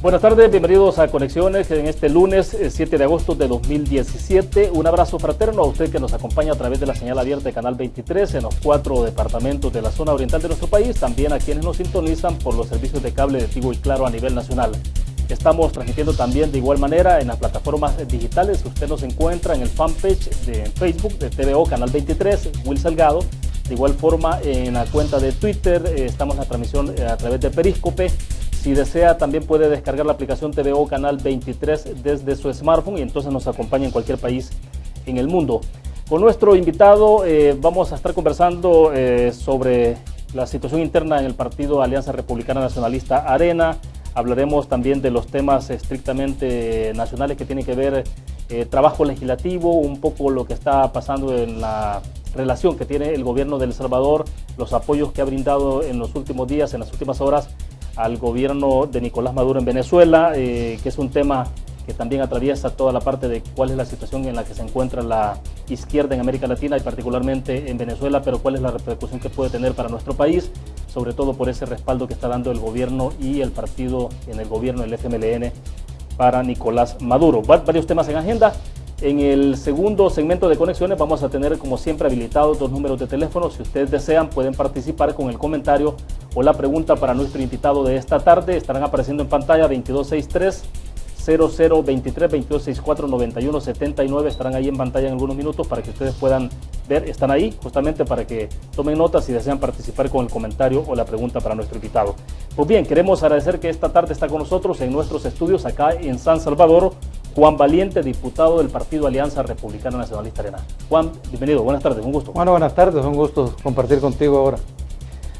Buenas tardes, bienvenidos a Conexiones en este lunes 7 de agosto de 2017. Un abrazo fraterno a usted que nos acompaña a través de la señal abierta de Canal 23 en los 4 departamentos de la zona oriental de nuestro país, también a quienes nos sintonizan por los servicios de cable de Tigo y Claro a nivel nacional. Estamos transmitiendo también de igual manera en las plataformas digitales. Usted nos encuentra en el fanpage de Facebook de TVO Canal 23, Will Salgado. De igual forma en la cuenta de Twitter, estamos en la transmisión a través de Periscope. Si desea, también puede descargar la aplicación TVO Canal 23 desde su smartphone y entonces nos acompaña en cualquier país en el mundo. Con nuestro invitado vamos a estar conversando sobre la situación interna en el partido Alianza Republicana Nacionalista Arena. Hablaremos también de los temas estrictamente nacionales que tienen que ver trabajo legislativo, un poco lo que está pasando en la relación que tiene el gobierno de El Salvador, los apoyos que ha brindado en los últimos días, en las últimas horas, al gobierno de Nicolás Maduro en Venezuela, que es un tema que también atraviesa toda la parte de cuál es la situación en la que se encuentra la izquierda en América Latina y particularmente en Venezuela, pero cuál es la repercusión que puede tener para nuestro país, sobre todo por ese respaldo que está dando el gobierno y el partido en el gobierno, el FMLN, para Nicolás Maduro. Varios temas en agenda. En el segundo segmento de Conexiones vamos a tener, como siempre, habilitados 2 números de teléfono. Si ustedes desean, pueden participar con el comentario o la pregunta para nuestro invitado de esta tarde. Estarán apareciendo en pantalla 2263-0023, 2264-9179. Estarán ahí en pantalla en algunos minutos para que ustedes puedan ver. Están ahí justamente para que tomen nota si desean participar con el comentario o la pregunta para nuestro invitado. Pues bien, queremos agradecer que esta tarde está con nosotros en nuestros estudios acá en San Salvador, Juan Valiente, diputado del Partido Alianza Republicana Nacionalista Arena. Juan, bienvenido, buenas tardes, un gusto. Bueno, buenas tardes, un gusto compartir contigo ahora.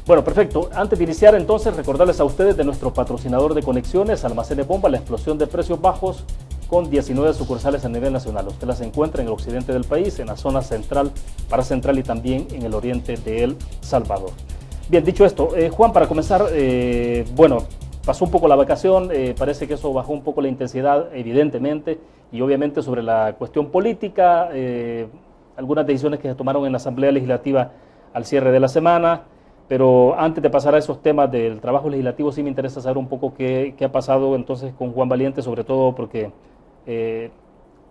Bueno, perfecto. Antes de iniciar, entonces, recordarles a ustedes de nuestro patrocinador de Conexiones, Almacenes Bomba, la explosión de precios bajos con 19 sucursales a nivel nacional. Usted las encuentra en el occidente del país, en la zona central, para central y también en el oriente de El Salvador. Bien, dicho esto, Juan, para comenzar, bueno, pasó un poco la vacación, parece que eso bajó un poco la intensidad, evidentemente, y obviamente sobre la cuestión política, algunas decisiones que se tomaron en la Asamblea Legislativa al cierre de la semana, pero antes de pasar a esos temas del trabajo legislativo, sí me interesa saber un poco qué ha pasado entonces con Juan Valiente, sobre todo porque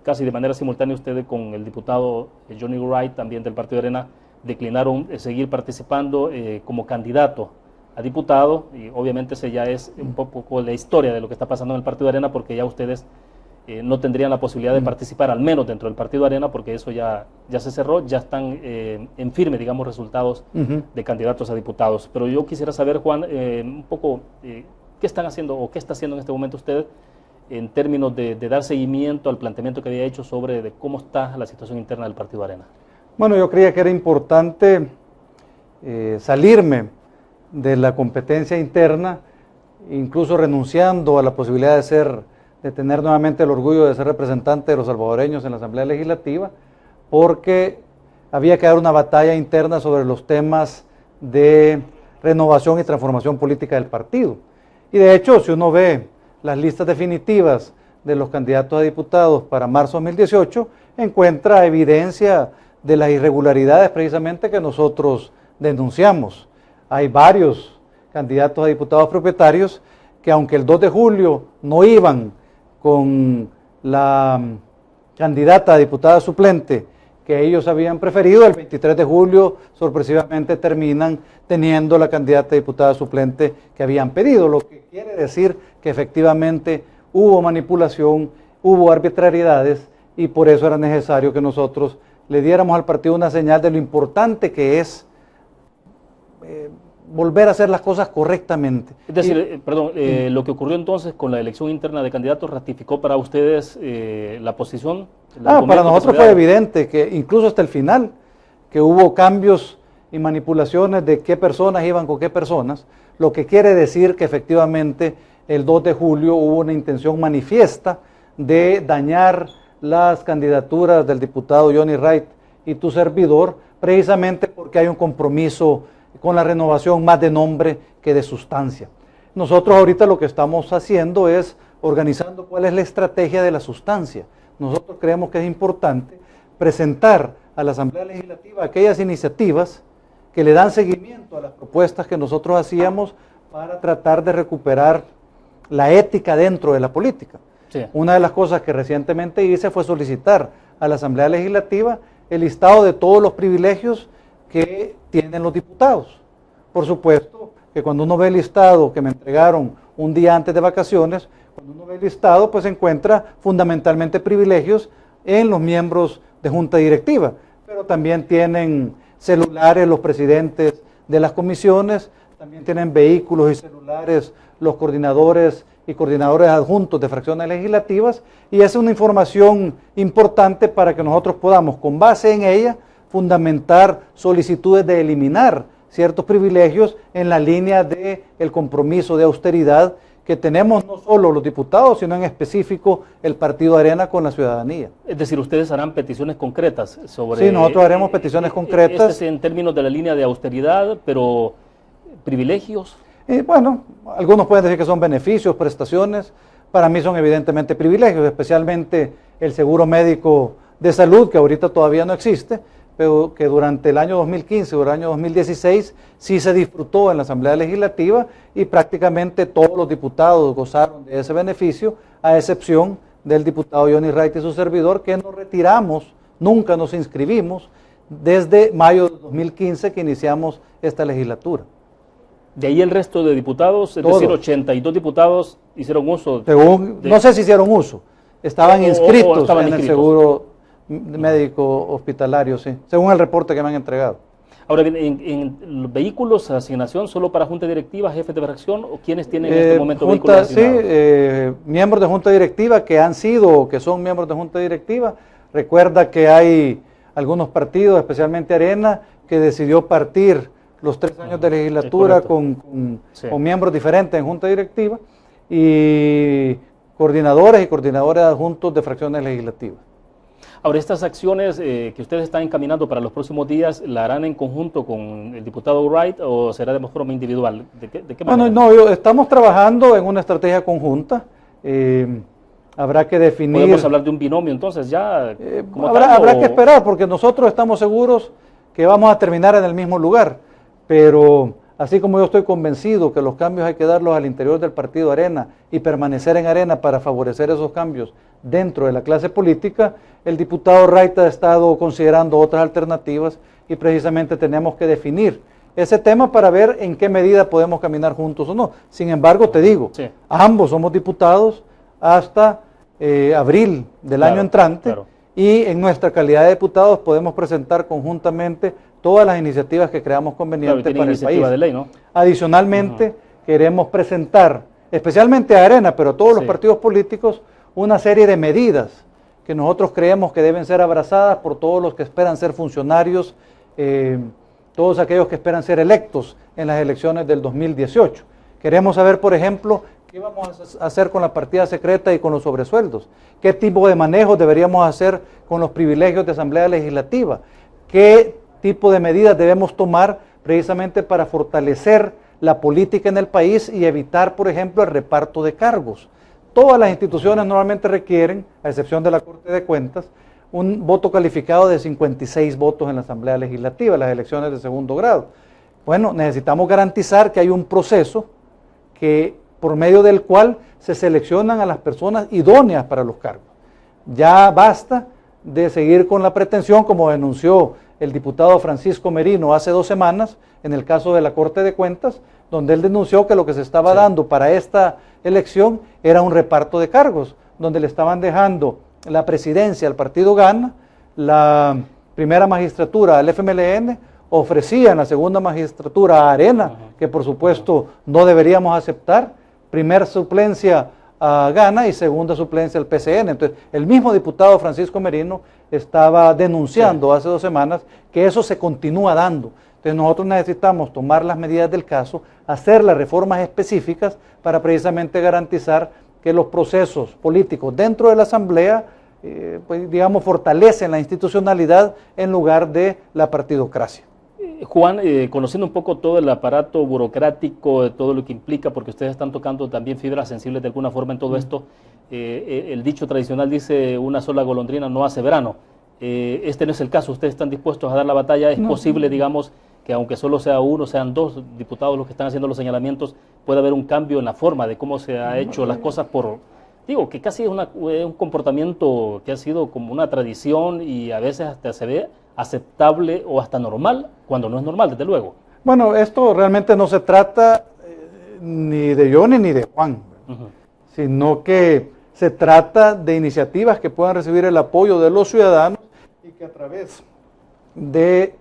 casi de manera simultánea ustedes con el diputado Johnny Wright, también del Partido Arena, declinaron seguir participando como candidato a diputado, y obviamente ese ya es un poco la historia de lo que está pasando en el Partido Arena, porque ya ustedes no tendrían la posibilidad de participar, al menos dentro del Partido Arena, porque eso ya se cerró, ya están en firme, digamos, resultados de candidatos a diputados. Pero yo quisiera saber, Juan, un poco qué están haciendo o qué está haciendo en este momento usted en términos de dar seguimiento al planteamiento que había hecho sobre de cómo está la situación interna del Partido Arena. Bueno, yo creía que era importante salirme de la competencia interna, incluso renunciando a la posibilidad de tener nuevamente el orgullo de ser representante de los salvadoreños en la Asamblea Legislativa, porque había que dar una batalla interna sobre los temas de renovación y transformación política del partido. Y de hecho, si uno ve las listas definitivas de los candidatos a diputados para marzo de 2018, encuentra evidencia de las irregularidades precisamente que nosotros denunciamos. Hay varios candidatos a diputados propietarios que, aunque el 2 de julio no iban con la candidata a diputada suplente que ellos habían preferido, el 23 de julio sorpresivamente terminan teniendo la candidata a diputada suplente que habían pedido, lo que quiere decir que efectivamente hubo manipulación, hubo arbitrariedades, y por eso era necesario que nosotros le diéramos al partido una señal de lo importante que es volver a hacer las cosas correctamente. Es decir, lo que ocurrió entonces con la elección interna de candidatos ratificó para ustedes la posición. Para nosotros fue evidente que incluso hasta el final, que hubo cambios y manipulaciones de qué personas iban con qué personas, lo que quiere decir que efectivamente el 2 de julio hubo una intención manifiesta de dañar las candidaturas del diputado Johnny Wright y tu servidor, precisamente porque hay un compromiso con la renovación más de nombre que de sustancia. Nosotros ahorita lo que estamos haciendo es organizando cuál es la estrategia de la sustancia. Nosotros creemos que es importante presentar a la Asamblea Legislativa aquellas iniciativas que le dan seguimiento a las propuestas que nosotros hacíamos para tratar de recuperar la ética dentro de la política. Sí. Una de las cosas que recientemente hice fue solicitar a la Asamblea Legislativa el listado de todos los privilegios que tienen los diputados. Por supuesto que cuando uno ve el listado que me entregaron un día antes de vacaciones, cuando uno ve el listado, pues encuentra fundamentalmente privilegios en los miembros de junta directiva, pero también tienen celulares los presidentes de las comisiones, también tienen vehículos y celulares los coordinadores y coordinadores adjuntos de fracciones legislativas, y es una información importante para que nosotros podamos, con base en ella, fundamentar solicitudes de eliminar ciertos privilegios en la línea del compromiso de austeridad que tenemos no solo los diputados, sino en específico el Partido Arena con la ciudadanía. Es decir, ustedes harán peticiones concretas sobre... Sí, nosotros haremos peticiones concretas. Este es en términos de la línea de austeridad, pero privilegios. Bueno, algunos pueden decir que son beneficios, prestaciones, para mí son evidentemente privilegios, especialmente el seguro médico de salud, que ahorita todavía no existe, pero que durante el año 2015 o el año 2016 sí se disfrutó en la Asamblea Legislativa y prácticamente todos los diputados gozaron de ese beneficio, a excepción del diputado Johnny Wright y su servidor, que nos retiramos, nunca nos inscribimos, desde mayo de 2015 que iniciamos esta legislatura. De ahí el resto de diputados, es decir, 82 diputados hicieron uso. No sé si hicieron uso, estaban inscritos estaban en el seguro médico hospitalario, sí, según el reporte que me han entregado. Ahora bien, en los vehículos, asignación solo para junta directiva, jefes de fracción, o quienes tienen en este momento vehículos asignados. Sí, miembros de junta directiva que han sido o que son miembros de junta directiva. Recuerda que hay algunos partidos, especialmente Arena, que decidió partir los 3 años de legislatura con miembros diferentes en junta directiva y coordinadores y coordinadores adjuntos de fracciones legislativas. Ahora, estas acciones que ustedes están encaminando para los próximos días, ¿la harán en conjunto con el diputado Wright o será de forma individual? ¿De qué manera? Bueno, estamos trabajando en una estrategia conjunta. Habrá que definir... ¿Podemos hablar de un binomio entonces ya? Habrá que esperar, porque nosotros estamos seguros que vamos a terminar en el mismo lugar, pero así como yo estoy convencido que los cambios hay que darlos al interior del Partido Arena y permanecer en Arena para favorecer esos cambios dentro de la clase política, el diputado Wright ha estado considerando otras alternativas y precisamente tenemos que definir ese tema para ver en qué medida podemos caminar juntos o no. Sin embargo, te digo, ambos somos diputados hasta abril del año entrante y en nuestra calidad de diputados podemos presentar conjuntamente todas las iniciativas que creamos convenientes para el país. De ley, ¿no? Adicionalmente, queremos presentar, especialmente a Arena, pero a todos los partidos políticos, una serie de medidas que nosotros creemos que deben ser abrazadas por todos los que esperan ser funcionarios, todos aquellos que esperan ser electos en las elecciones del 2018. Queremos saber, por ejemplo, qué vamos a hacer con la partida secreta y con los sobresueldos, qué tipo de manejo deberíamos hacer con los privilegios de Asamblea Legislativa, qué tipo de medidas debemos tomar precisamente para fortalecer la política en el país y evitar, por ejemplo, el reparto de cargos. Todas las instituciones normalmente requieren, a excepción de la Corte de Cuentas, un voto calificado de 56 votos en la Asamblea Legislativa, las elecciones de segundo grado. Bueno, necesitamos garantizar que hay un proceso por medio del cual se seleccionan a las personas idóneas para los cargos. Ya basta de seguir con la pretensión, como denunció el diputado Francisco Merino hace 2 semanas, en el caso de la Corte de Cuentas, donde él denunció que lo que se estaba dando para esta elección era un reparto de cargos, donde le estaban dejando la presidencia al partido Gana, la primera magistratura al FMLN, ofrecían la segunda magistratura a Arena, que por supuesto no deberíamos aceptar, primera suplencia a Gana y segunda suplencia al PCN. Entonces, el mismo diputado Francisco Merino estaba denunciando hace 2 semanas que eso se continúa dando. Entonces, nosotros necesitamos tomar las medidas del caso, hacer las reformas específicas para precisamente garantizar que los procesos políticos dentro de la Asamblea, pues, digamos, fortalecen la institucionalidad en lugar de la partidocracia. Juan, conociendo un poco todo el aparato burocrático, todo lo que implica, porque ustedes están tocando también fibras sensibles de alguna forma en todo esto, el dicho tradicional dice, una sola golondrina no hace verano. Este no es el caso, ustedes están dispuestos a dar la batalla, es posible, digamos, que aunque solo sea uno, sean dos diputados los que están haciendo los señalamientos, puede haber un cambio en la forma de cómo se ha hecho las cosas digo, que casi es un comportamiento que ha sido como una tradición y a veces hasta se ve aceptable o hasta normal, cuando no es normal, desde luego. Bueno, esto realmente no se trata ni de Johnny ni de Juan, sino que se trata de iniciativas que puedan recibir el apoyo de los ciudadanos y que a través de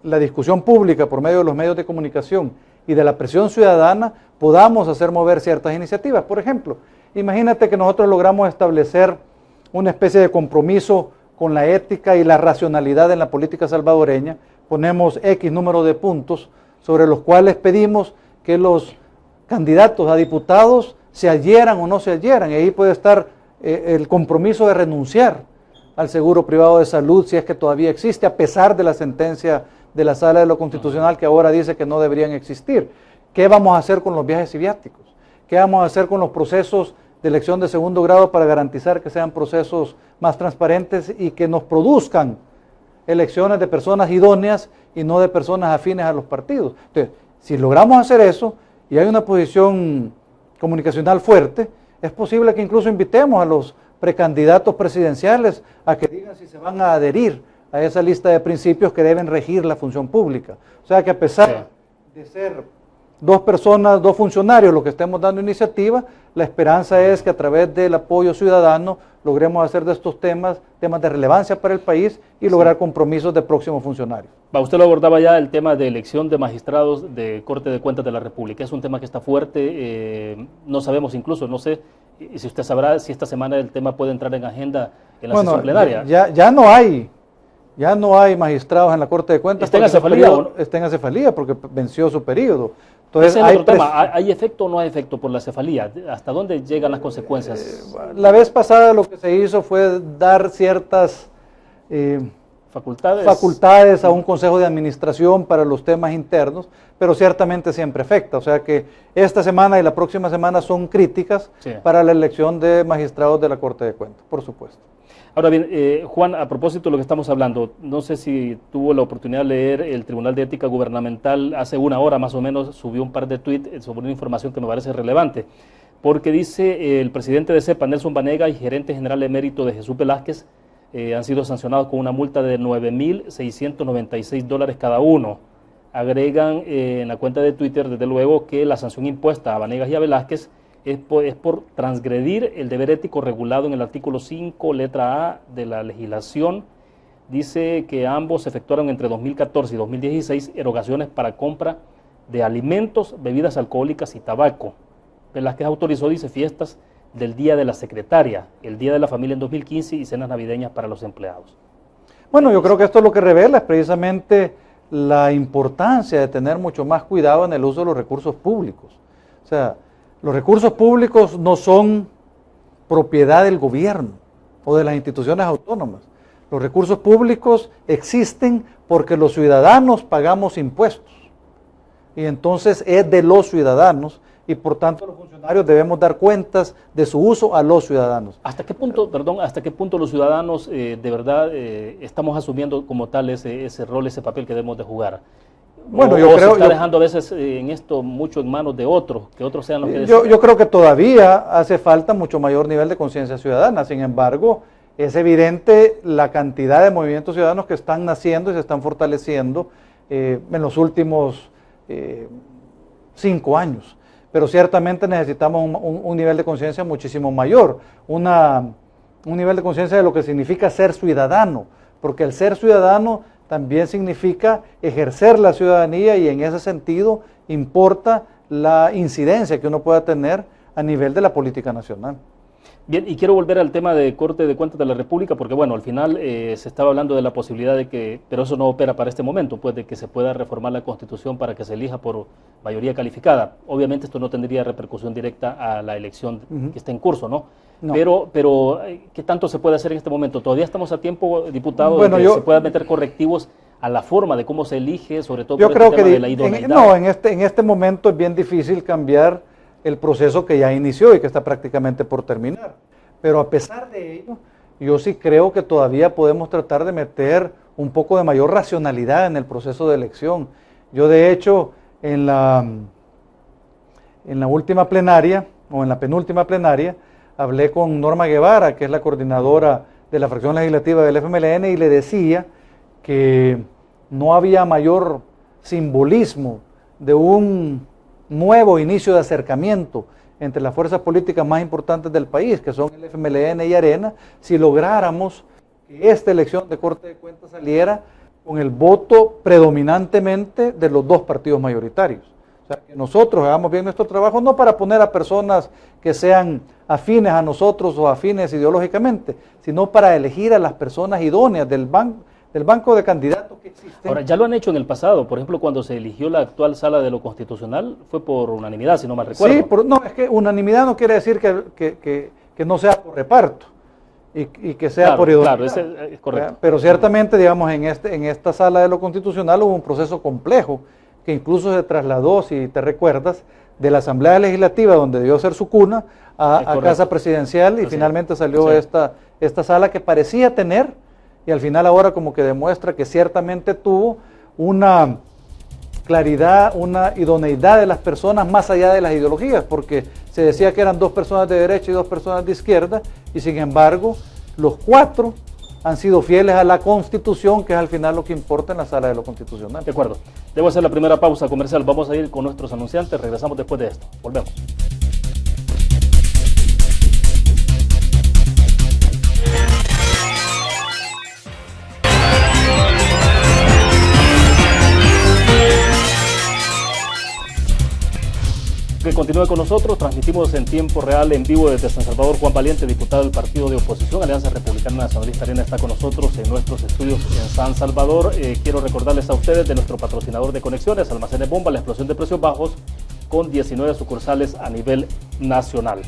la discusión pública por medio de los medios de comunicación y de la presión ciudadana podamos hacer mover ciertas iniciativas. Por ejemplo, imagínate que nosotros logramos establecer una especie de compromiso con la ética y la racionalidad en la política salvadoreña, ponemos X número de puntos sobre los cuales pedimos que los candidatos a diputados se adhieran o no se adhieran, y ahí puede estar el compromiso de renunciar al seguro privado de salud si es que todavía existe, a pesar de la sentencia de la Sala de lo Constitucional que ahora dice que no deberían existir. ¿Qué vamos a hacer con los viajes y viáticos? ¿Qué vamos a hacer con los procesos de elección de segundo grado para garantizar que sean procesos más transparentes y que nos produzcan elecciones de personas idóneas y no de personas afines a los partidos? Entonces, si logramos hacer eso y hay una posición comunicacional fuerte, es posible que incluso invitemos a los precandidatos presidenciales a que digan si se van a adherir a esa lista de principios que deben regir la función pública. O sea que a pesar de ser dos personas, dos funcionarios los que estemos dando iniciativa, la esperanza es que a través del apoyo ciudadano logremos hacer de estos temas de relevancia para el país y lograr compromisos de próximos funcionarios. Usted lo abordaba ya, el tema de elección de magistrados de Corte de Cuentas de la República. Es un tema que está fuerte, no sabemos incluso, no sé si usted sabrá si esta semana el tema puede entrar en agenda en la sesión plenaria. Ya no hay magistrados en la Corte de Cuentas. ¿Está en acefalía o no? Está en acefalía porque venció su periodo. Entonces, ese es otro tema. ¿Hay efecto o no hay efecto por la cefalía? ¿Hasta dónde llegan las consecuencias? La vez pasada lo que se hizo fue dar ciertas facultades a un consejo de administración para los temas internos, pero ciertamente siempre afecta. O sea que esta semana y la próxima semana son críticas para la elección de magistrados de la Corte de Cuentas, por supuesto. Ahora bien, Juan, a propósito de lo que estamos hablando, no sé si tuvo la oportunidad de leer el Tribunal de Ética Gubernamental, hace una hora más o menos subió un par de tweets sobre una información que me parece relevante, porque dice el presidente de CEPA, Nelson Vanega, y gerente general emérito de Jesús Velázquez, han sido sancionados con una multa de $9,696 cada uno. Agregan en la cuenta de Twitter, desde luego, que la sanción impuesta a Vanegas y a Velázquez es por transgredir el deber ético regulado en el artículo 5, letra A de la legislación. Dice que ambos efectuaron entre 2014 y 2016 erogaciones para compra de alimentos, bebidas alcohólicas y tabaco. Velázquez autorizó, dice, fiestas del Día de la Secretaria, el Día de la Familia en 2015 y cenas navideñas para los empleados. Bueno, yo creo que esto lo que revela es precisamente la importancia de tener mucho más cuidado en el uso de los recursos públicos. O sea, los recursos públicos no son propiedad del gobierno o de las instituciones autónomas. Los recursos públicos existen porque los ciudadanos pagamos impuestos. Y entonces es de los ciudadanos y por tanto los funcionarios debemos dar cuentas de su uso a los ciudadanos. ¿Hasta qué punto los ciudadanos de verdad estamos asumiendo como tal ese rol, ese papel que debemos de jugar? Bueno, yo creo que está dejando a veces en esto mucho en manos de otros, que otros sean los que deciden. Yo creo que todavía hace falta mucho mayor nivel de conciencia ciudadana. Sin embargo, es evidente la cantidad de movimientos ciudadanos que están naciendo y se están fortaleciendo en los últimos 5 años. Pero ciertamente necesitamos un nivel de conciencia muchísimo mayor, un nivel de conciencia de lo que significa ser ciudadano, porque el ser ciudadano también significa ejercer la ciudadanía y en ese sentido importa la incidencia que uno pueda tener a nivel de la política nacional. Bien, y quiero volver al tema de Corte de Cuentas de la República, porque bueno, al final se estaba hablando de la posibilidad de que, pero eso no opera para este momento, pues de que se pueda reformar la Constitución para que se elija por mayoría calificada. Obviamente esto no tendría repercusión directa a la elección que está en curso, ¿no? No. Pero ¿qué tanto se puede hacer en este momento? ¿Todavía estamos a tiempo, diputado, de que se puedan meter correctivos a la forma de cómo se elige, sobre todo por el tema de la idoneidad? En este momento es bien difícil cambiar el proceso que ya inició y que está prácticamente por terminar. Pero a pesar de ello, yo sí creo que todavía podemos tratar de meter un poco de mayor racionalidad en el proceso de elección. Yo de hecho en la última plenaria, o en la penúltima plenaria, hablé con Norma Guevara, que es la coordinadora de la fracción legislativa del FMLN, y le decía que no había mayor simbolismo de un nuevo inicio de acercamiento entre las fuerzas políticas más importantes del país, que son el FMLN y Arena, si lográramos que esta elección de Corte de Cuentas saliera con el voto predominantemente de los dos partidos mayoritarios. O sea, que nosotros hagamos bien nuestro trabajo, no para poner a personas que sean afines a nosotros o afines ideológicamente, sino para elegir a las personas idóneas del banco de candidatos que existen. Ahora, ya lo han hecho en el pasado, por ejemplo, cuando se eligió la actual Sala de lo Constitucional, fue por unanimidad, si no mal recuerdo. Sí, no, es que unanimidad no quiere decir que no sea por reparto y que sea claro, por idoneidad. Claro, es correcto. Pero ciertamente, digamos, en esta Sala de lo Constitucional hubo un proceso complejo, que incluso se trasladó, si te recuerdas, de la Asamblea Legislativa, donde debió ser su cuna, a Casa Presidencial, y finalmente salió esta sala que parecía tener, y al final ahora como que demuestra que ciertamente tuvo una claridad, una idoneidad de las personas más allá de las ideologías, porque se decía que eran 2 personas de derecha y 2 personas de izquierda, y sin embargo los 4 han sido fieles a la Constitución, que es al final lo que importa en la Sala de lo Constitucional. De acuerdo. Debo hacer la primera pausa comercial. Vamos a ir con nuestros anunciantes. Regresamos después de esto. Volvemos. Que continúe con nosotros, transmitimos en tiempo real, en vivo desde San Salvador. Juan Valiente, diputado del partido de oposición, Alianza Republicana Nacionalista Arena, está con nosotros en nuestros estudios en San Salvador. Quiero recordarles a ustedes de nuestro patrocinador de conexiones, Almacenes Bomba, la explosión de precios bajos, con 19 sucursales a nivel nacional.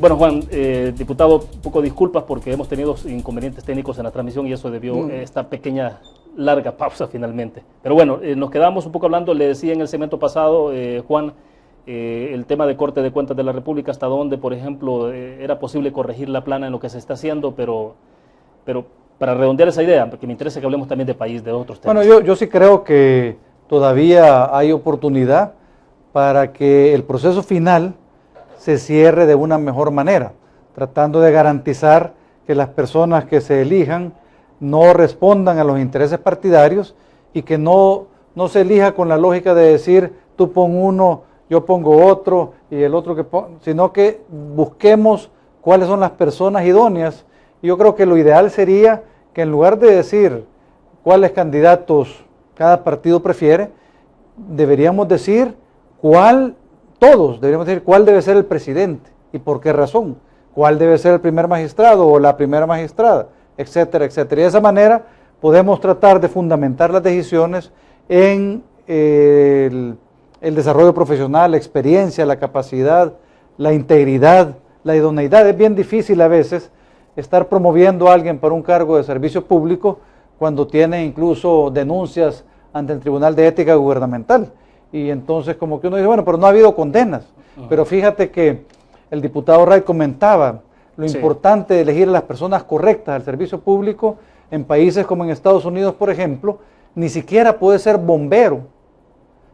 Bueno, Juan, diputado, un poco disculpas porque hemos tenido inconvenientes técnicos en la transmisión y eso debió esta pequeña, larga pausa finalmente. Pero bueno, nos quedamos un poco hablando, le decía en el segmento pasado, Juan, el tema de Corte de Cuentas de la República, hasta dónde, por ejemplo, era posible corregir la plana en lo que se está haciendo, pero para redondear esa idea, porque me interesa que hablemos también de país, de otros temas. Bueno, yo sí creo que todavía hay oportunidad para que el proceso final se cierre de una mejor manera, tratando de garantizar que las personas que se elijan no respondan a los intereses partidarios y que no se elija con la lógica de decir tú pon uno, yo pongo otro y el otro sino que busquemos cuáles son las personas idóneas. Y yo creo que lo ideal sería que en lugar de decir cuáles candidatos cada partido prefiere, deberíamos decir deberíamos decir cuál debe ser el presidente y por qué razón, cuál debe ser el primer magistrado o la primera magistrada, etcétera, etcétera. Y de esa manera podemos tratar de fundamentar las decisiones en el desarrollo profesional, la experiencia, la capacidad, la integridad, la idoneidad. Es bien difícil a veces estar promoviendo a alguien para un cargo de servicio público cuando tiene incluso denuncias ante el Tribunal de Ética Gubernamental. Y entonces como que uno dice, bueno, pero no ha habido condenas. Pero fíjate que el diputado Ray comentaba lo importante de elegir a las personas correctas al servicio público. En países como en Estados Unidos, por ejemplo, ni siquiera puedes ser bombero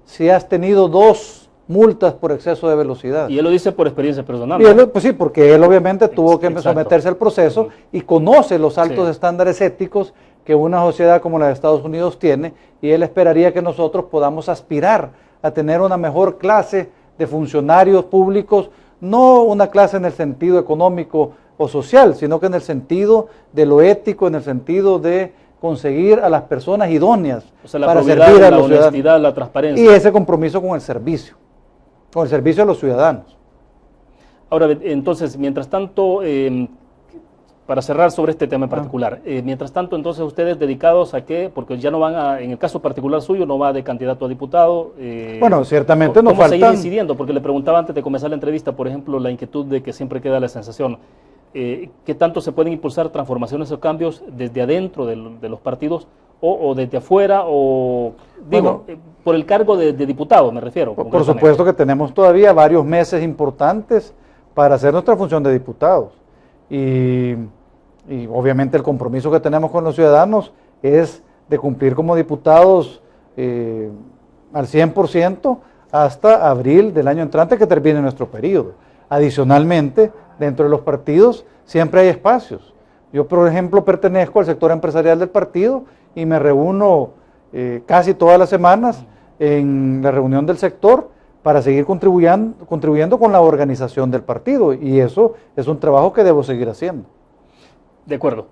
si has tenido 2 multas por exceso de velocidad. Y él lo dice por experiencia personal. Y él, pues sí, porque él obviamente tuvo que someterse al proceso y conoce los altos estándares éticos que una sociedad como la de Estados Unidos tiene, y él esperaría que nosotros podamos aspirar a tener una mejor clase de funcionarios públicos, no una clase en el sentido económico o social, sino que en el sentido de lo ético, en el sentido de conseguir a las personas idóneas, o sea, la para probidad, servir a la los honestidad, ciudadanos. la transparencia. Y ese compromiso con el servicio a los ciudadanos. Ahora, entonces, mientras tanto, para cerrar sobre este tema en particular, mientras tanto, entonces, ustedes dedicados a qué, porque ya no van en el caso particular suyo, no va de candidato a diputado. Bueno, ciertamente nos faltan. ¿Cómo seguir incidiendo? Porque le preguntaba antes de comenzar la entrevista, por ejemplo, la inquietud de que siempre queda la sensación, ¿qué tanto se pueden impulsar transformaciones o cambios desde adentro de los partidos o desde afuera, o digo, bueno, por el cargo de diputado me refiero? Por supuesto que tenemos todavía varios meses importantes para hacer nuestra función de diputados y obviamente el compromiso que tenemos con los ciudadanos es de cumplir como diputados al 100% hasta abril del año entrante que termine nuestro periodo. Adicionalmente, dentro de los partidos siempre hay espacios. Yo, por ejemplo, pertenezco al sector empresarial del partido y me reúno casi todas las semanas en la reunión del sector para seguir contribuyendo con la organización del partido, y eso es un trabajo que debo seguir haciendo. De acuerdo.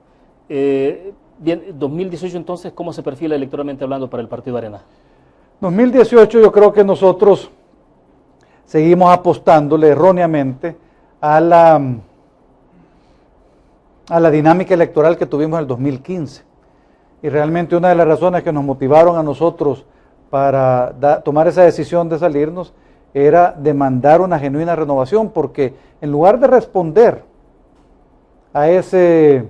Bien, 2018 entonces, ¿cómo se perfila electoralmente hablando para el Partido Arena? 2018 yo creo que nosotros seguimos apostándole erróneamente a la dinámica electoral que tuvimos en el 2015. Y realmente una de las razones que nos motivaron a nosotros para tomar esa decisión de salirnos era demandar una genuina renovación, porque en lugar de responder a ese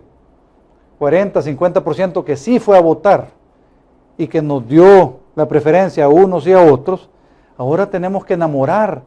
40-50% que sí fue a votar y que nos dio la preferencia a unos y a otros, ahora tenemos que enamorar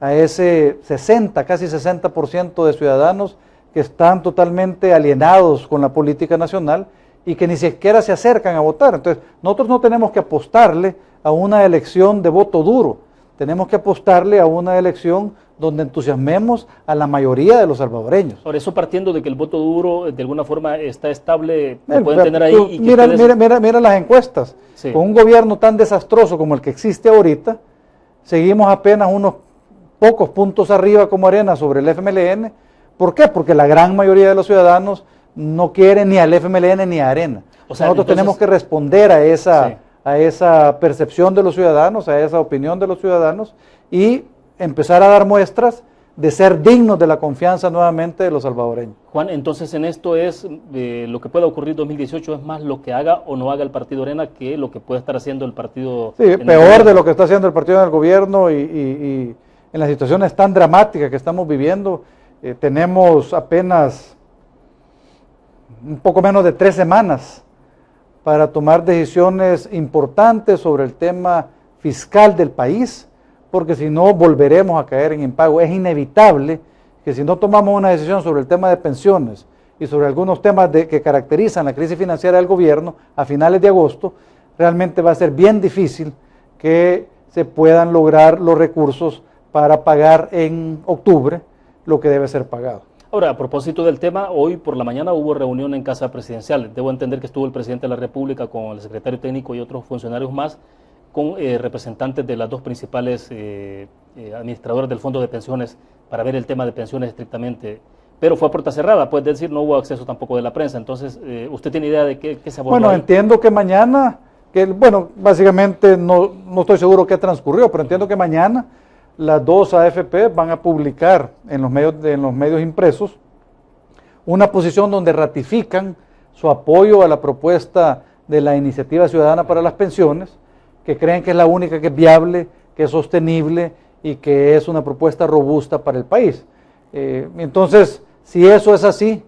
a ese 60, casi 60% de ciudadanos que están totalmente alienados con la política nacional y que ni siquiera se acercan a votar. Entonces, nosotros no tenemos que apostarle a una elección de voto duro, tenemos que apostarle a una elección donde entusiasmemos a la mayoría de los salvadoreños. Por eso, partiendo de que el voto duro de alguna forma está estable, lo pueden tener ahí. Y mira las encuestas. Sí. Con un gobierno tan desastroso como el que existe ahorita, seguimos apenas unos pocos puntos arriba como Arena sobre el FMLN. ¿Por qué? Porque la gran mayoría de los ciudadanos no quieren ni al FMLN ni a Arena. O sea, nosotros tenemos que responder a esa percepción de los ciudadanos, a esa opinión de los ciudadanos, y empezar a dar muestras de ser dignos de la confianza nuevamente de los salvadoreños. Juan, entonces en esto es lo que pueda ocurrir en 2018 es más lo que haga o no haga el Partido Arena que lo que puede estar haciendo el partido. Sí, peor de lo que está haciendo el partido en el gobierno, y en las situaciones tan dramáticas que estamos viviendo. Tenemos apenas un poco menos de 3 semanas para tomar decisiones importantes sobre el tema fiscal del país, porque si no volveremos a caer en impago. Es inevitable que si no tomamos una decisión sobre el tema de pensiones y sobre algunos temas que caracterizan la crisis financiera del gobierno a finales de agosto, realmente va a ser bien difícil que se puedan lograr los recursos para pagar en octubre lo que debe ser pagado. Ahora, a propósito del tema, hoy por la mañana hubo reunión en Casa Presidencial. Debo entender que estuvo el presidente de la República con el secretario técnico y otros funcionarios más, con representantes de las dos principales administradoras del Fondo de Pensiones para ver el tema de pensiones estrictamente. Pero fue a puerta cerrada, puede decir, no hubo acceso tampoco de la prensa. Entonces, ¿usted tiene idea de qué se abordó? Bueno, ahí? Entiendo que mañana, básicamente no estoy seguro qué transcurrió, pero entiendo que mañana las dos AFP van a publicar en los medios impresos una posición donde ratifican su apoyo a la propuesta de la Iniciativa Ciudadana para las Pensiones, que creen que es la única que es viable, que es sostenible y que es una propuesta robusta para el país. Entonces, si eso es así,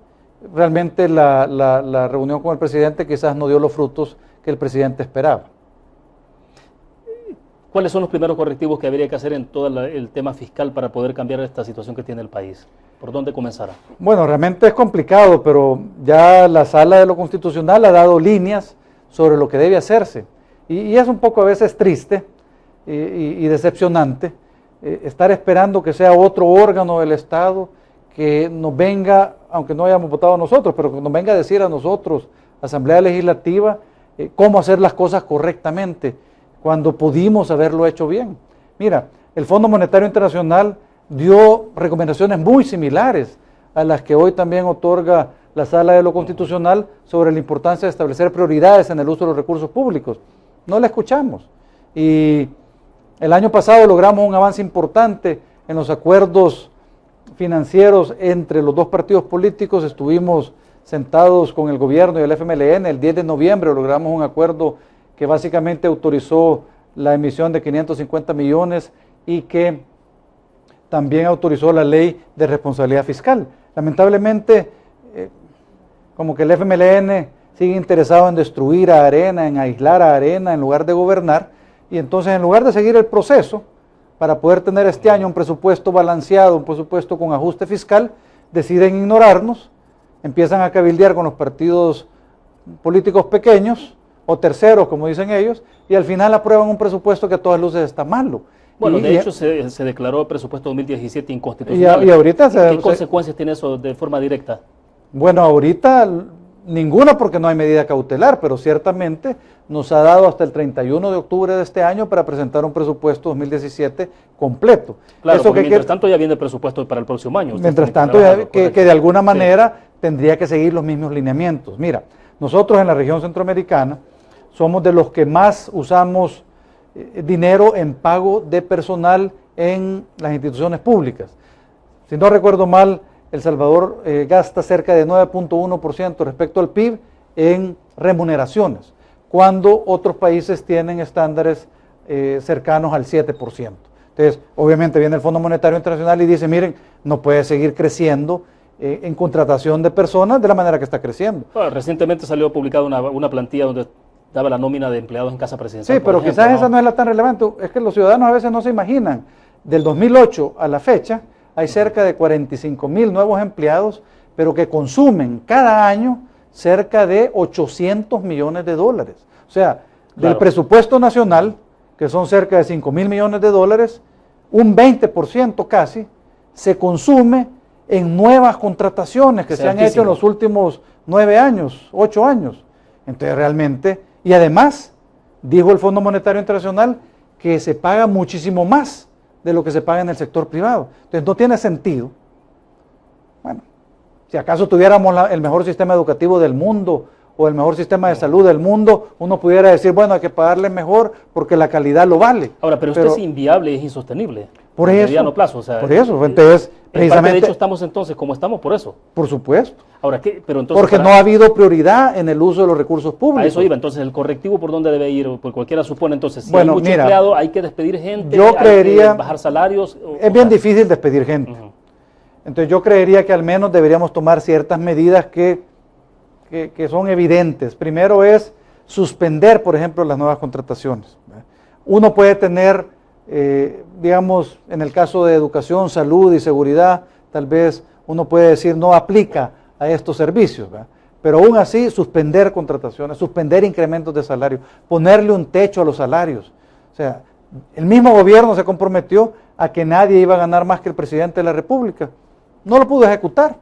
realmente la reunión con el presidente quizás no dio los frutos que el presidente esperaba. ¿Cuáles son los primeros correctivos que habría que hacer en todo el tema fiscal para poder cambiar esta situación que tiene el país? ¿Por dónde comenzará? Bueno, realmente es complicado, pero ya la Sala de lo Constitucional ha dado líneas sobre lo que debe hacerse. Y es un poco a veces triste y decepcionante estar esperando que sea otro órgano del Estado que nos venga, aunque no hayamos votado nosotros, pero que nos venga a decir a nosotros, Asamblea Legislativa, cómo hacer las cosas correctamente, cuando pudimos haberlo hecho bien. Mira, el Fondo Monetario Internacional dio recomendaciones muy similares a las que hoy también otorga la Sala de lo Constitucional sobre la importancia de establecer prioridades en el uso de los recursos públicos. No la escuchamos. Y el año pasado logramos un avance importante en los acuerdos financieros entre los dos partidos políticos. Estuvimos sentados con el gobierno y el FMLN. El 10 de noviembre logramos un acuerdo que básicamente autorizó la emisión de 550 millones y que también autorizó la ley de responsabilidad fiscal. Lamentablemente, como que el FMLN sigue interesado en destruir a Arena, en aislar a Arena en lugar de gobernar, y entonces en lugar de seguir el proceso para poder tener este año un presupuesto balanceado, un presupuesto con ajuste fiscal, deciden ignorarnos, empiezan a cabildear con los partidos políticos pequeños, o terceros, como dicen ellos, y al final aprueban un presupuesto que a todas luces está malo. Bueno, de hecho se declaró el presupuesto 2017 inconstitucional. Y ahorita ¿Qué consecuencias tiene eso de forma directa? Bueno, ahorita ninguna, porque no hay medida cautelar, pero ciertamente nos ha dado hasta el 31 de octubre de este año para presentar un presupuesto 2017 completo. Claro, porque mientras tanto ya viene el presupuesto para el próximo año. Mientras tanto, que de alguna manera tendría que seguir los mismos lineamientos. Mira, nosotros en la región centroamericana somos de los que más usamos dinero en pago de personal en las instituciones públicas. Si no recuerdo mal, El Salvador gasta cerca de 9.1% respecto al PIB en remuneraciones, cuando otros países tienen estándares cercanos al 7%. Entonces, obviamente viene el Fondo Monetario Internacional y dice, miren, no puede seguir creciendo en contratación de personas de la manera que está creciendo. Bueno, recientemente salió publicada una plantilla donde daba la nómina de empleados en casa presidencial. Sí, pero ejemplo, quizás esa no es la tan relevante. Es que los ciudadanos a veces no se imaginan. Del 2008 a la fecha hay cerca de 45,000 nuevos empleados, pero que consumen cada año cerca de 800 millones de dólares. O sea, del presupuesto nacional, que son cerca de 5,000 millones de dólares, un 20% casi se consume en nuevas contrataciones que se han hecho en los últimos 9 años, 8 años. Entonces realmente, y además, dijo el Fondo Monetario Internacional que se paga muchísimo más de lo que se paga en el sector privado. Entonces no tiene sentido. Bueno, si acaso tuviéramos el mejor sistema educativo del mundo o el mejor sistema de salud del mundo, uno pudiera decir, bueno, hay que pagarle mejor porque la calidad lo vale. Ahora, pero esto es inviable y es insostenible. Por eso. A mediano plazo. O sea, por eso. Entonces, precisamente. De hecho, estamos entonces como estamos por eso. Por supuesto. Ahora, ¿qué? Pero entonces, porque no ha habido prioridad en el uso de los recursos públicos. A eso iba. Entonces, ¿el correctivo por dónde debe ir? Porque cualquiera supone, entonces, si bueno, hay mucho empleado, hay que despedir gente, yo creería, hay que bajar salarios. Es bien difícil despedir gente. Entonces, yo creería que al menos deberíamos tomar ciertas medidas que son evidentes. Primero es suspender, por ejemplo, las nuevas contrataciones. Uno puede tener, digamos, en el caso de educación, salud y seguridad, tal vez uno puede decir no aplica a estos servicios, ¿verdad? Pero aún así suspender contrataciones, suspender incrementos de salario, ponerle un techo a los salarios. O sea, el mismo gobierno se comprometió a que nadie iba a ganar más que el presidente de la República. No lo pudo ejecutar.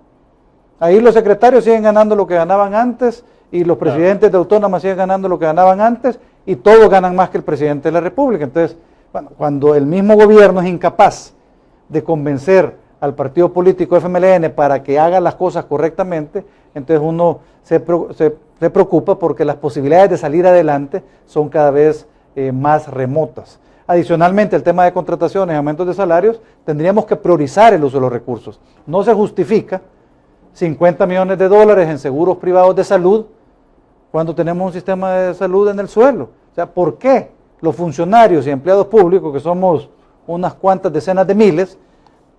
Ahí los secretarios siguen ganando lo que ganaban antes y los presidentes de autónomas siguen ganando lo que ganaban antes y todos ganan más que el presidente de la República. Entonces, bueno, cuando el mismo gobierno es incapaz de convencer al partido político FMLN para que haga las cosas correctamente, entonces uno se preocupa porque las posibilidades de salir adelante son cada vez más remotas. Adicionalmente, el tema de contrataciones y aumentos de salarios, tendríamos que priorizar el uso de los recursos. No se justifica 50 millones de dólares en seguros privados de salud cuando tenemos un sistema de salud en el suelo. O sea, ¿por qué los funcionarios y empleados públicos, que somos unas cuantas decenas de miles,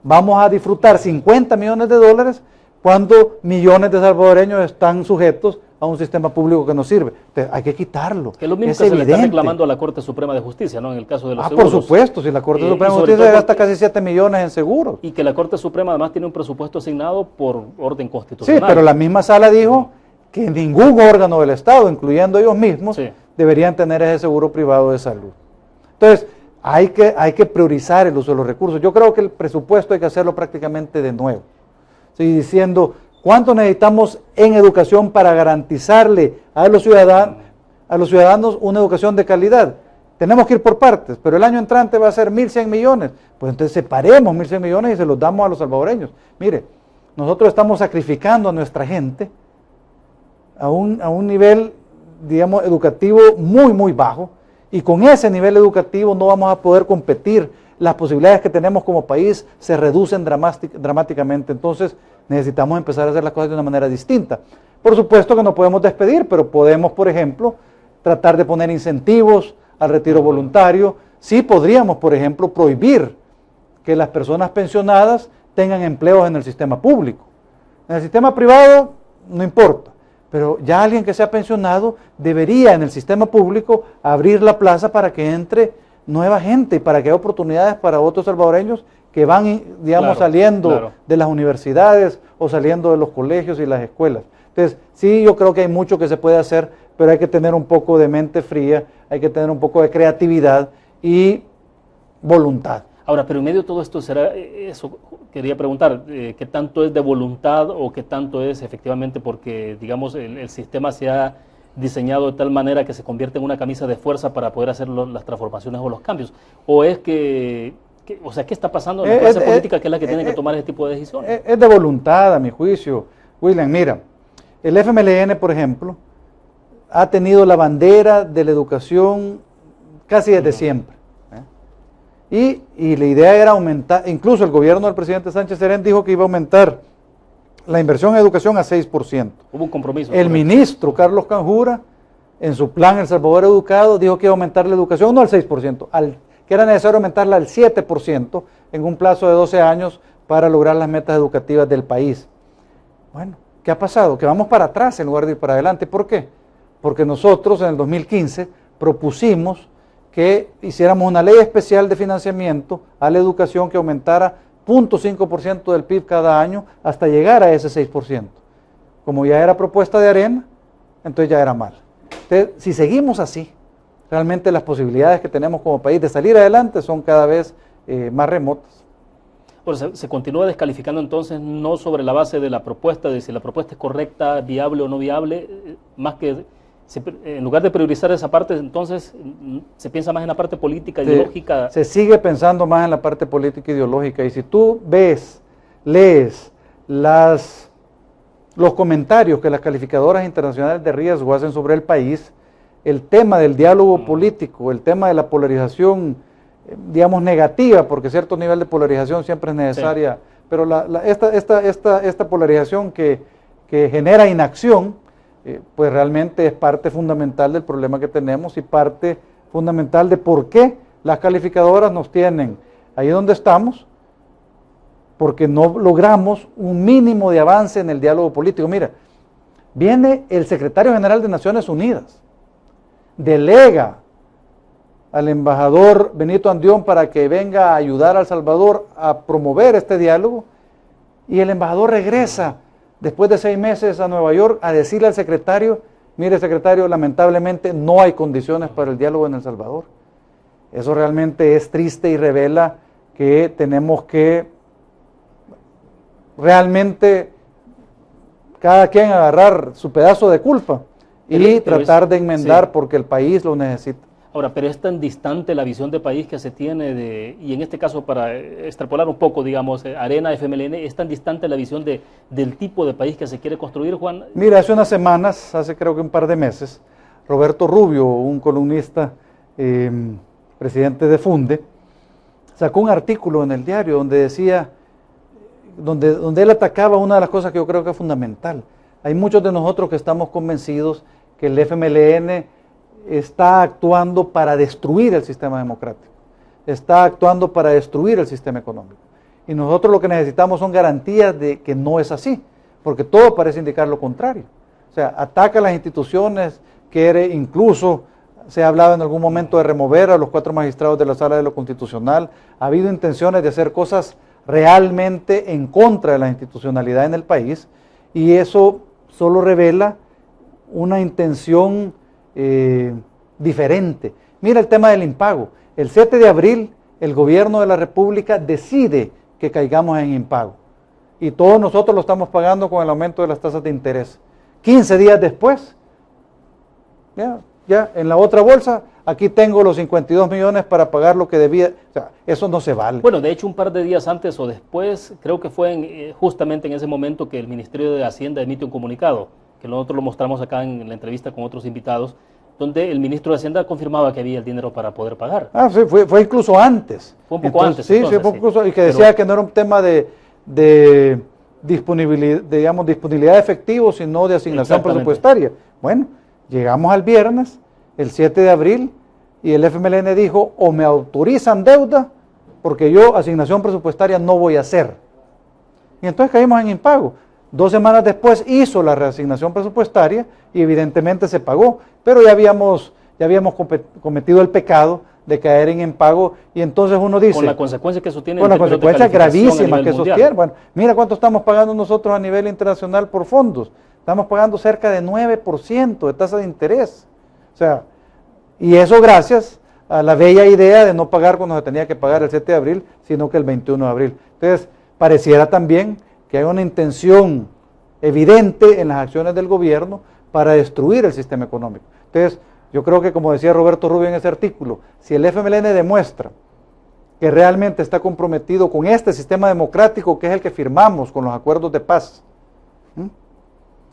vamos a disfrutar 50 millones de dólares cuando millones de salvadoreños están sujetos a un sistema público que no sirve? Entonces, hay que quitarlo. Que es lo mismo que evidente. Se le está reclamando a la Corte Suprema de Justicia, ¿no? En el caso de los seguros. Por supuesto, si la Corte Suprema de Justicia gasta casi 7 millones en seguros. Y que la Corte Suprema además tiene un presupuesto asignado por orden constitucional. Sí, pero la misma sala dijo que ningún órgano del Estado, incluyendo ellos mismos, deberían tener ese seguro privado de salud. Entonces, hay que priorizar el uso de los recursos. Yo creo que el presupuesto hay que hacerlo prácticamente de nuevo. Sí, diciendo, ¿cuánto necesitamos en educación para garantizarle a los ciudadanos una educación de calidad? Tenemos que ir por partes, pero el año entrante va a ser 1.100 millones. Pues entonces separemos 1.100 millones y se los damos a los salvadoreños. Mire, nosotros estamos sacrificando a nuestra gente a un nivel, digamos, educativo muy, muy bajo, y con ese nivel educativo no vamos a poder competir. Las posibilidades que tenemos como país se reducen dramáticamente. Entonces necesitamos empezar a hacer las cosas de una manera distinta. Por supuesto que no podemos despedir, pero podemos, por ejemplo, tratar de poner incentivos al retiro voluntario. Sí podríamos, por ejemplo, prohibir que las personas pensionadas tengan empleos en el sistema público. En el sistema privado no importa, pero ya alguien que sea pensionado debería en el sistema público abrir la plaza para que entre nueva gente y para que haya oportunidades para otros salvadoreños que van, digamos, saliendo de las universidades o saliendo de los colegios y las escuelas. Entonces, sí, yo creo que hay mucho que se puede hacer pero hay que tener un poco de mente fría, hay que tener un poco de creatividad y voluntad. Ahora, pero en medio de todo esto, será eso, quería preguntar, ¿qué tanto es de voluntad o qué tanto es efectivamente porque, digamos, el sistema se ha diseñado de tal manera que se convierte en una camisa de fuerza para poder hacer las transformaciones o los cambios? ¿O es o sea, qué está pasando en la clase política que es la que tiene que tomar ese tipo de decisiones? Es de voluntad, a mi juicio. William, mira, el FMLN, por ejemplo, ha tenido la bandera de la educación casi desde siempre. Y la idea era aumentar, incluso el gobierno del presidente Sánchez Serén dijo que iba a aumentar la inversión en educación a 6%. Hubo un compromiso. El ministro Carlos Canjura, en su plan El Salvador Educado, dijo que iba a aumentar la educación no al 6%, que era necesario aumentarla al 7% en un plazo de 12 años para lograr las metas educativas del país. Bueno, ¿qué ha pasado? Que vamos para atrás en lugar de ir para adelante. ¿Por qué? Porque nosotros en el 2015 propusimos que hiciéramos una ley especial de financiamiento a la educación que aumentara 0.5% del PIB cada año hasta llegar a ese 6%. Como ya era propuesta de Arena, entonces ya era mal. Entonces, si seguimos así, realmente las posibilidades que tenemos como país de salir adelante son cada vez más remotas. Bueno, se continúa descalificando entonces no sobre la base de la propuesta, de si la propuesta es correcta, viable o no viable, más que en lugar de priorizar esa parte, entonces se piensa más en la parte política, ideológica. Se sigue pensando más en la parte política ideológica, y si tú lees los comentarios que las calificadoras internacionales de riesgo hacen sobre el país, el tema del diálogo político, el tema de la polarización, digamos, negativa, porque cierto nivel de polarización siempre es necesaria, sí, pero esta polarización que genera inacción, pues realmente es parte fundamental del problema que tenemos y parte fundamental de por qué las calificadoras nos tienen ahí donde estamos, porque no logramos un mínimo de avance en el diálogo político. Mira, viene el secretario general de Naciones Unidas, delega al embajador Benito Andión para que venga a ayudar a El Salvador a promover este diálogo, y el embajador regresa después de 6 meses a Nueva York a decirle al secretario: mire, secretario, lamentablemente no hay condiciones para el diálogo en El Salvador. Eso realmente es triste y revela que tenemos que realmente cada quien agarrar su pedazo de culpa y tratar de enmendar, sí, porque el país lo necesita. Ahora, pero es tan distante la visión de país que se tiene y en este caso, para extrapolar un poco, digamos, Arena, FMLN, es tan distante la visión del tipo de país que se quiere construir, Juan. Mira, hace unas semanas, hace creo que un par de meses, Roberto Rubio, un columnista, presidente de Funde, sacó un artículo en el diario donde decía, donde él atacaba una de las cosas que yo creo que es fundamental. Hay muchos de nosotros que estamos convencidos que el FMLN está actuando para destruir el sistema democrático, está actuando para destruir el sistema económico. Y nosotros lo que necesitamos son garantías de que no es así, porque todo parece indicar lo contrario. O sea, ataca las instituciones, incluso se ha hablado en algún momento de remover a los 4 magistrados de la Sala de lo Constitucional. Ha habido intenciones de hacer cosas realmente en contra de la institucionalidad en el país, y eso solo revela una intención diferente. Mira el tema del impago. El 7 de abril el gobierno de la República decide que caigamos en impago, y todos nosotros lo estamos pagando con el aumento de las tasas de interés. 15 días después, ya en la otra bolsa, aquí tengo los 52 millones para pagar lo que debía. O sea, eso no se vale. Bueno, de hecho, un par de días antes o después, creo que fue justamente en ese momento que el Ministerio de Hacienda emite un comunicado, que nosotros lo mostramos acá en la entrevista con otros invitados, donde el ministro de Hacienda confirmaba que había el dinero para poder pagar. Ah, sí, fue incluso antes. Fue un poco antes. Sí, entonces, fue incluso, y que decía que no era un tema de disponibilidad, digamos, disponibilidad de efectivo, sino de asignación presupuestaria. Bueno, llegamos al viernes, el 7 de abril, y el FMLN dijo: o me autorizan deuda, porque yo asignación presupuestaria no voy a hacer. Y entonces caímos en impago. 2 semanas después hizo la reasignación presupuestaria y evidentemente se pagó, pero ya habíamos cometido el pecado de caer en impago, y entonces uno dice... Con la consecuencia que eso tiene. Con la consecuencia gravísima que eso tiene. Bueno, mira cuánto estamos pagando nosotros a nivel internacional por fondos. Estamos pagando cerca de 9% de tasa de interés. O sea, y eso gracias a la bella idea de no pagar cuando se tenía que pagar el 7 de abril, sino que el 21 de abril. Entonces, pareciera también que hay una intención evidente en las acciones del gobierno para destruir el sistema económico. Entonces, yo creo que, como decía Roberto Rubio en ese artículo, si el FMLN demuestra que realmente está comprometido con este sistema democrático que es el que firmamos con los acuerdos de paz,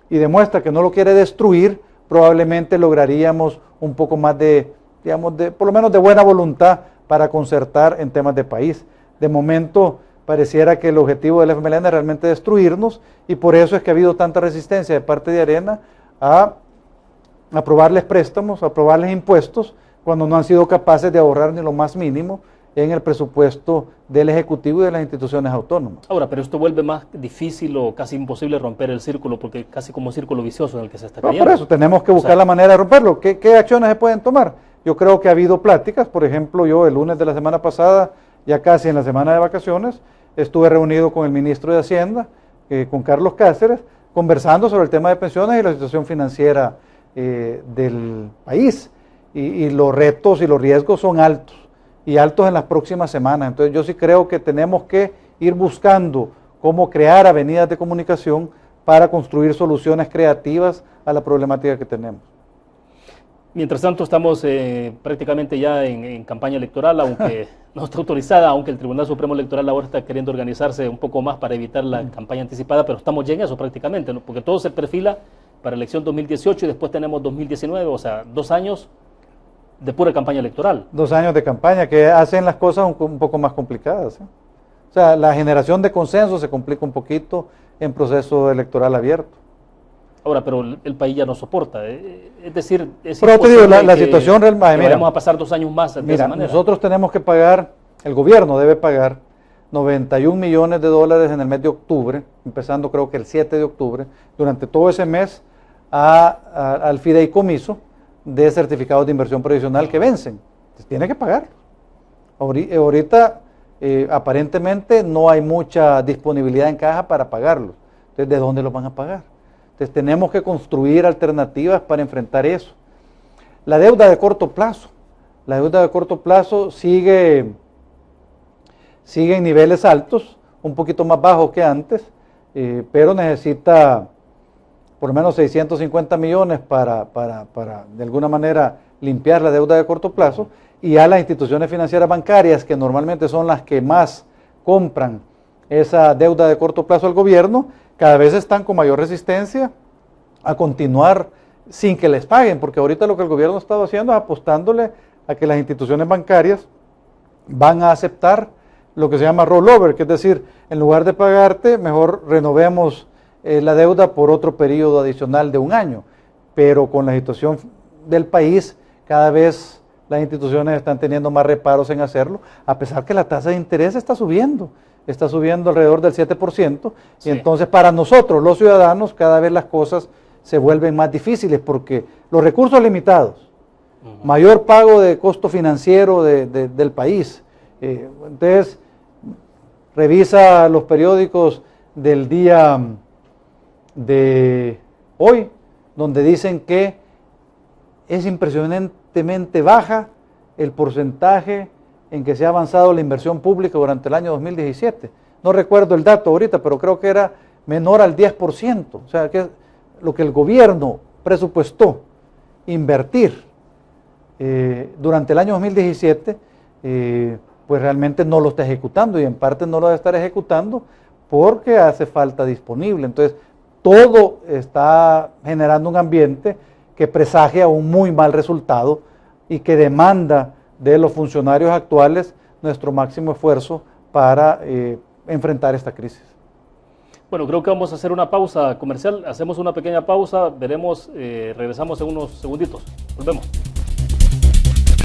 y demuestra que no lo quiere destruir, probablemente lograríamos un poco más de, digamos, por lo menos de buena voluntad para concertar en temas de país. De momento pareciera que el objetivo del FMLN es realmente destruirnos, y por eso es que ha habido tanta resistencia de parte de Arena a aprobarles préstamos, a aprobarles impuestos, cuando no han sido capaces de ahorrar ni lo más mínimo en el presupuesto del Ejecutivo y de las instituciones autónomas. Ahora, pero esto vuelve más difícil o casi imposible romper el círculo, porque casi como un círculo vicioso en el que se está cayendo. Por eso tenemos que buscar la manera de romperlo. ¿Qué acciones se pueden tomar? Yo creo que ha habido pláticas. Por ejemplo, yo el lunes de la semana pasada, ya casi en la semana de vacaciones, estuve reunido con el ministro de Hacienda, con Carlos Cáceres, conversando sobre el tema de pensiones y la situación financiera del país. Y los retos y los riesgos son altos, y altos en las próximas semanas. Entonces yo sí creo que tenemos que ir buscando cómo crear avenidas de comunicación para construir soluciones creativas a la problemática que tenemos. Mientras tanto estamos prácticamente ya en campaña electoral, aunque no está autorizada, aunque el Tribunal Supremo Electoral ahora está queriendo organizarse un poco más para evitar la campaña anticipada, pero estamos ya en eso prácticamente, ¿no? Porque todo se perfila para elección 2018 y después tenemos 2019, o sea, 2 años de pura campaña electoral. 2 años de campaña que hacen las cosas un poco más complicadas, ¿eh? O sea, la generación de consenso se complica un poquito en proceso electoral abierto. Ahora, pero el país ya no soporta, es decir, es pero te digo, la situación real, vamos a pasar 2 años más de esa manera. Nosotros tenemos que pagar, el gobierno debe pagar 91 millones de dólares en el mes de octubre, empezando creo que el 7 de octubre, durante todo ese mes al fideicomiso de certificados de inversión provisional que vencen. Entonces, tiene que pagar. Ahorita aparentemente no hay mucha disponibilidad en caja para pagarlos. Entonces, ¿de dónde los van a pagar? Entonces tenemos que construir alternativas para enfrentar eso. La deuda de corto plazo. La deuda de corto plazo sigue en niveles altos, un poquito más bajos que antes, pero necesita por lo menos 650 millones para de alguna manera limpiar la deuda de corto plazo, y a las instituciones financieras bancarias, que normalmente son las que más compran esa deuda de corto plazo al gobierno, cada vez están con mayor resistencia a continuar sin que les paguen, porque ahorita lo que el gobierno estaba haciendo es apostándole a que las instituciones bancarias van a aceptar lo que se llama rollover, que es decir, en lugar de pagarte, mejor renovemos la deuda por otro periodo adicional de 1 año. Pero con la situación del país, cada vez las instituciones están teniendo más reparos en hacerlo, a pesar que la tasa de interés está subiendo alrededor del 7%, sí. Y entonces para nosotros, los ciudadanos, cada vez las cosas se vuelven más difíciles, porque los recursos limitados, mayor pago de costo financiero del país. Entonces, revisa los periódicos del día de hoy, donde dicen que es impresionantemente baja el porcentaje en que se ha avanzado la inversión pública durante el año 2017. No recuerdo el dato ahorita, pero creo que era menor al 10%. O sea, que lo que el gobierno presupuestó invertir durante el año 2017, pues realmente no lo está ejecutando, y en parte no lo debe estar ejecutando porque hace falta disponible. Entonces, todo está generando un ambiente que presagia un muy mal resultado y que demanda de los funcionarios actuales nuestro máximo esfuerzo para enfrentar esta crisis. Bueno, creo que vamos a hacer una pausa comercial, hacemos una pequeña pausa, veremos, regresamos en unos segunditos, volvemos.